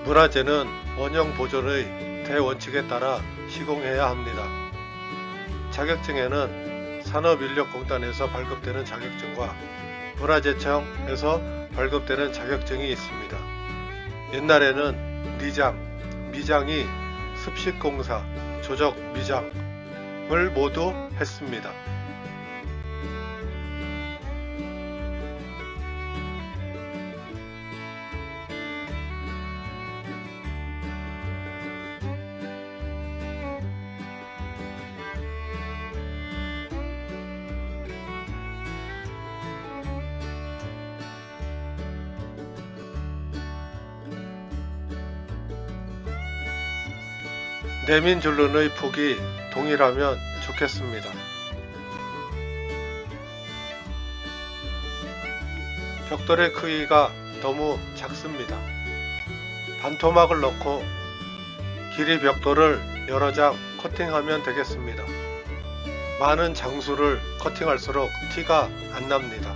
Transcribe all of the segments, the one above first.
문화재는 원형 보존의 대원칙에 따라 시공해야 합니다. 자격증에는 산업인력공단에서 발급되는 자격증과 문화재청에서 발급되는 자격증이 있습니다. 옛날에는 리장, 미장이 습식공사, 조적 미장을 모두 했습니다. 내민 줄눈의 폭이 동일하면 좋겠습니다. 벽돌의 크기가 너무 작습니다. 반토막을 넣고 길이 벽돌을 여러 장 커팅하면 되겠습니다. 많은 장수를 커팅할수록 티가 안 납니다.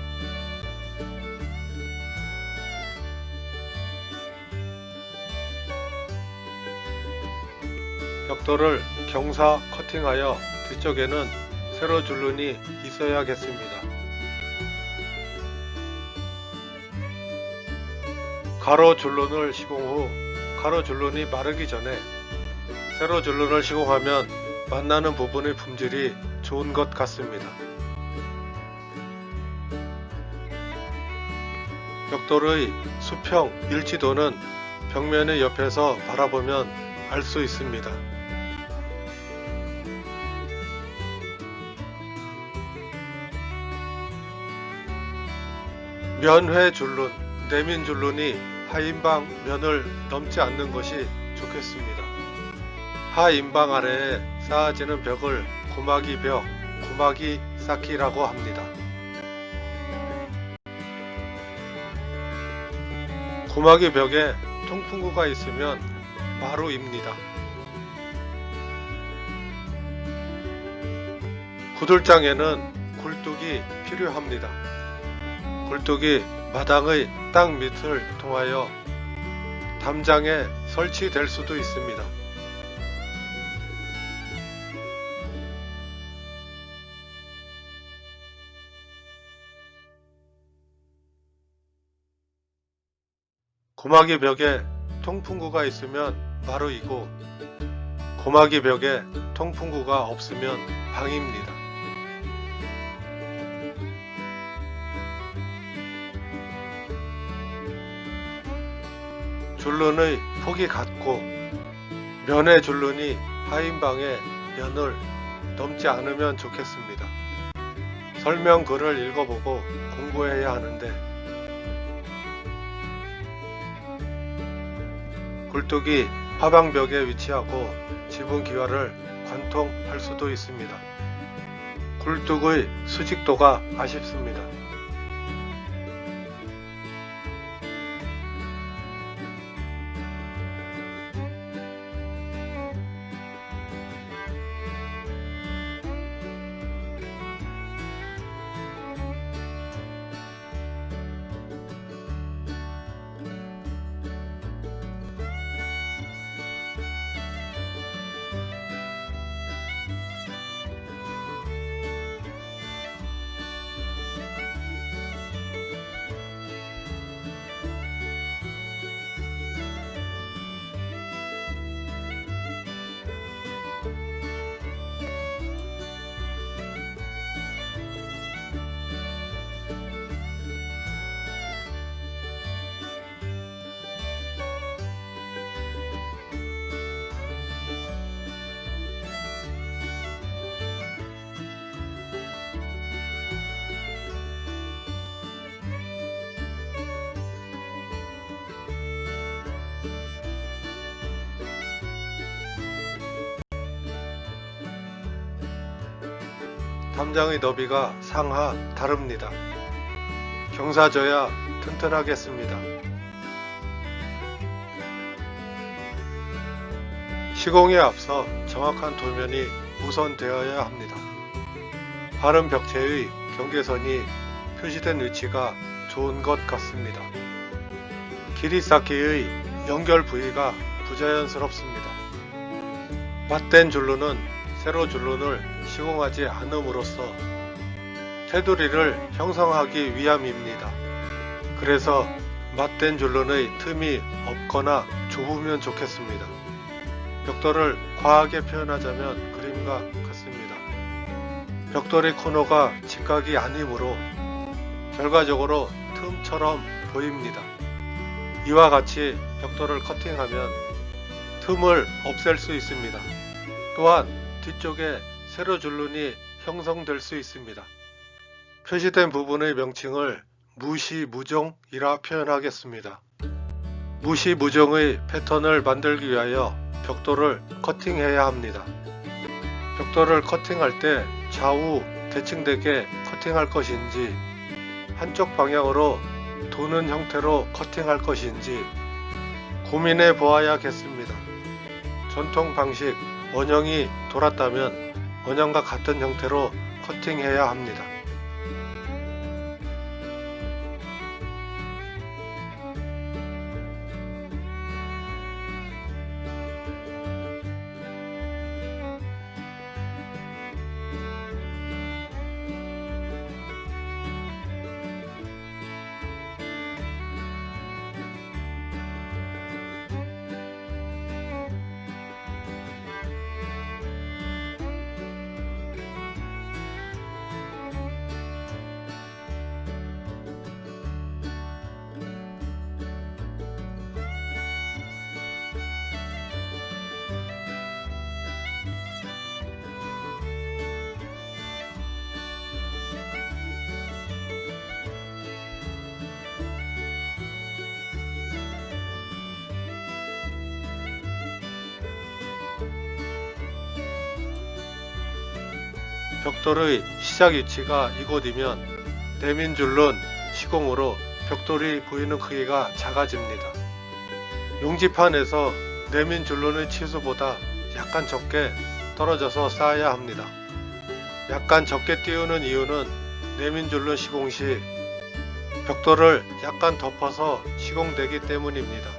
벽돌을 경사 커팅하여 뒤쪽에는 세로 줄눈이 있어야겠습니다. 가로 줄눈을 시공 후 가로 줄눈이 마르기 전에 세로 줄눈을 시공하면 만나는 부분의 품질이 좋은 것 같습니다. 벽돌의 수평 일치도는 벽면의 옆에서 바라보면 알 수 있습니다. 면회 줄눈, 내민 줄눈이 하인방 면을 넘지 않는 것이 좋겠습니다. 하인방 아래에 쌓아지는 벽을 고마기 벽, 고마기 쌓기라고 합니다. 고마기 벽에 통풍구가 있으면 마루입니다. 구들장에는 굴뚝이 필요합니다. 굴뚝이 마당의 땅 밑을 통하여 담장에 설치될 수도 있습니다. 고마기 벽에 통풍구가 있으면 마루이고 고마기 벽에 통풍구가 없으면 방입니다. 줄눈의 폭이 같고 면의 줄눈이 하인방의 면을 넘지 않으면 좋겠습니다. 설명글을 읽어보고 공부해야 하는데 굴뚝이 화방벽에 위치하고 지붕 기와를 관통할 수도 있습니다. 굴뚝의 수직도가 아쉽습니다. 담장의 너비가 상하 다릅니다. 경사져야 튼튼하겠습니다. 시공에 앞서 정확한 도면이 우선되어야 합니다. 바른 벽체의 경계선이 표시된 위치가 좋은 것 같습니다. 길이 쌓기의 연결 부위가 부자연스럽습니다. 맞댄 줄눈은 세로 줄눈을 시공하지 않음으로써 테두리를 형성하기 위함입니다. 그래서 맞댄 줄눈의 틈이 없거나 좁으면 좋겠습니다. 벽돌을 과하게 표현하자면 그림과 같습니다. 벽돌의 코너가 직각이 아니므로 결과적으로 틈처럼 보입니다. 이와 같이 벽돌을 커팅하면 틈을 없앨 수 있습니다. 또한 뒤쪽에 세로 줄눈이 형성될 수 있습니다. 표시된 부분의 명칭을 무시무종이라 표현하겠습니다. 무시무종의 패턴을 만들기 위하여 벽돌을 커팅해야 합니다. 벽돌을 커팅할 때 좌우 대칭되게 커팅할 것인지 한쪽 방향으로 도는 형태로 커팅할 것인지 고민해 보아야겠습니다. 전통 방식 원형이 돌았다면 원형과 같은 형태로 커팅해야 합니다. 벽돌의 시작 위치가 이곳이면 내민 줄눈 시공으로 벽돌이 보이는 크기가 작아집니다. 용지판에서 내민 줄눈의 치수보다 약간 적게 떨어져서 쌓아야 합니다. 약간 적게 띄우는 이유는 내민 줄눈 시공 시 벽돌을 약간 덮어서 시공되기 때문입니다.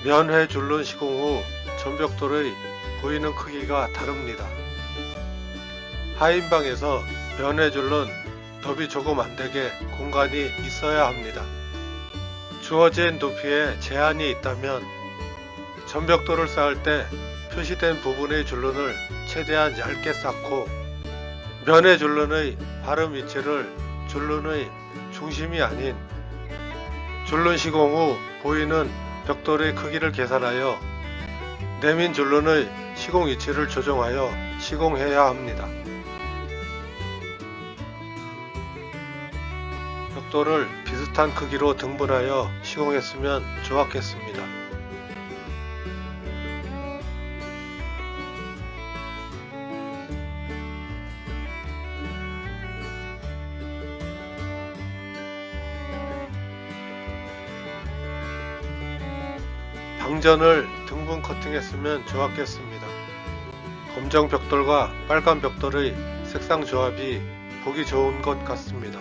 면회 줄눈 시공 후 전벽돌의 보이는 크기가 다릅니다. 하인방에서 면회 줄눈 너비 조금 안되게 공간이 있어야 합니다. 주어진 높이에 제한이 있다면 전벽돌을 쌓을 때 표시된 부분의 줄눈을 최대한 얇게 쌓고 면회 줄눈의 바른 위치를 줄눈의 중심이 아닌 줄눈 시공 후 보이는 벽돌의 크기를 계산하여 내민 줄눈의 시공 위치를 조정하여 시공해야 합니다. 벽돌을 비슷한 크기로 등분하여 시공했으면 좋았겠습니다. 방전을 등분 커팅했으면 좋았겠습니다. 검정 벽돌과 빨간 벽돌의 색상 조합이 보기 좋은 것 같습니다.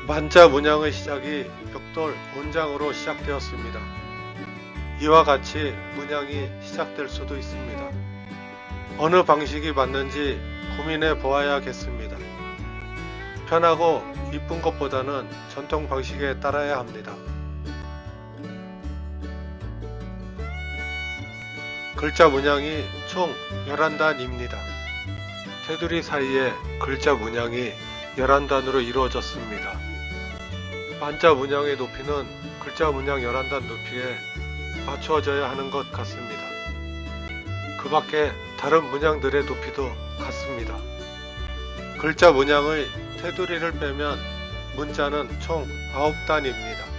만자 문양의 시작이 벽돌 온장으로 시작되었습니다. 이와 같이 문양이 시작될 수도 있습니다. 어느 방식이 맞는지 고민해 보아야겠습니다. 편하고 이쁜 것보다는 전통 방식에 따라야 합니다. 글자 문양이 총 11단입니다. 테두리 사이에 글자 문양이 11단으로 이루어졌습니다. 만자 문양의 높이는 글자 문양 11단 높이에 맞추어져야 하는 것 같습니다. 그 밖에 다른 문양들의 높이도 같습니다. 글자 문양의 테두리를 빼면 문자는 총 9단입니다.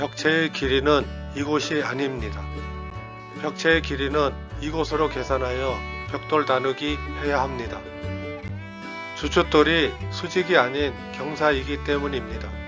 벽체의 길이는 이곳이 아닙니다. 벽체의 길이는 이곳으로 계산하여 벽돌 나누기 해야 합니다. 주춧돌이 수직이 아닌 경사이기 때문입니다.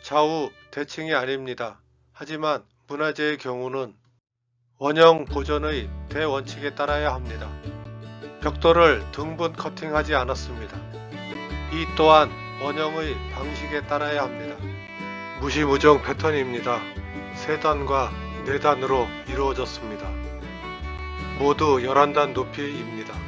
좌우 대칭이 아닙니다. 하지만 문화재의 경우는 원형 보존의 대원칙에 따라야 합니다. 벽돌을 등분 커팅하지 않았습니다. 이 또한 원형의 방식에 따라야 합니다. 무시무정 패턴입니다. 3단과 4단으로 이루어졌습니다. 모두 11단 높이입니다.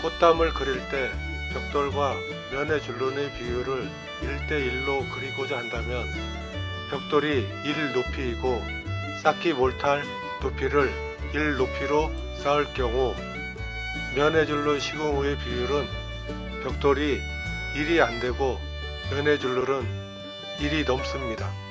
꽃담을 그릴 때 벽돌과 면의 줄눈의 비율을 1대1로 그리고자 한다면 벽돌이 1 높이이고 쌓기 몰탈 높이를 1 높이로 쌓을 경우 면의 줄눈 시공의 비율은 벽돌이 1이 안되고 면의 줄눈은 1이 넘습니다.